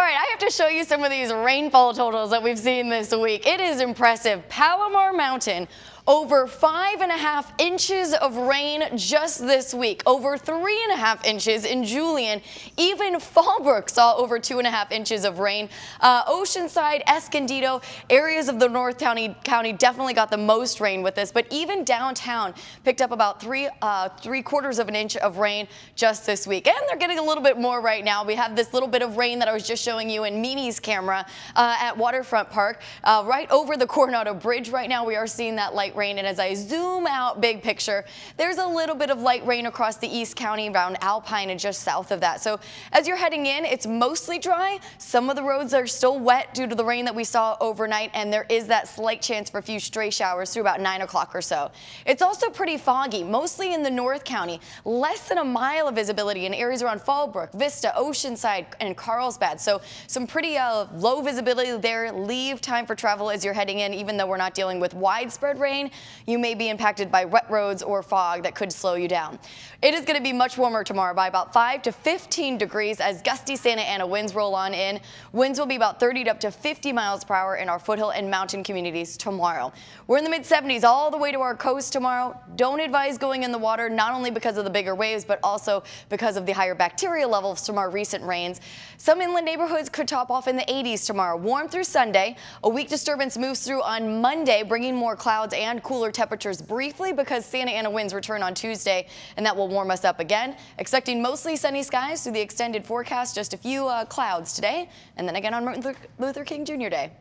right, I have to show you some of these rainfall totals that we've seen this week. It is impressive. Palomar Mountain, over 5.5 inches of rain just this week, over 3.5 inches in Julian. Even Fallbrook saw over 2.5 inches of rain. Oceanside, Escondido, areas of the North County definitely got the most rain with this, but even downtown picked up about three-quarters of an inch of rain just this week. And they're getting a little bit more right now. We have this little bit of rain that I was just showing you in Mimi's camera at Waterfront Park, right over the Coronado Bridge right now. We are seeing that light rain, and as I zoom out big picture, there's a little bit of light rain across the East County around Alpine and just south of that. So as you're heading in, it's mostly dry. Some of the roads are still wet due to the rain that we saw overnight, and there is that slight chance for a few stray showers through about 9 o'clock or so. It's also pretty foggy, mostly in the North County. Less than a mile of visibility in areas around Fallbrook, Vista, Oceanside, and Carlsbad. So some pretty low visibility there. Leave time for travel as you're heading in, even though we're not dealing with widespread rain. You may be impacted by wet roads or fog that could slow you down. It is going to be much warmer tomorrow by about 5 to 15 degrees as gusty Santa Ana winds roll on in. Winds will be about 30 to up to 50 miles per hour in our foothill and mountain communities tomorrow. We're in the mid-70s all the way to our coast tomorrow. Don't advise going in the water, not only because of the bigger waves, but also because of the higher bacteria levels from our recent rains. Some inland neighborhoods could top off in the 80s tomorrow. Warm through Sunday. A weak disturbance moves through on Monday, bringing more clouds and cooler temperatures briefly because Santa Ana winds return on Tuesday, and that will warm us up again. Expecting mostly sunny skies through the extended forecast, just a few clouds today, and then again on Martin Luther King Jr. Day.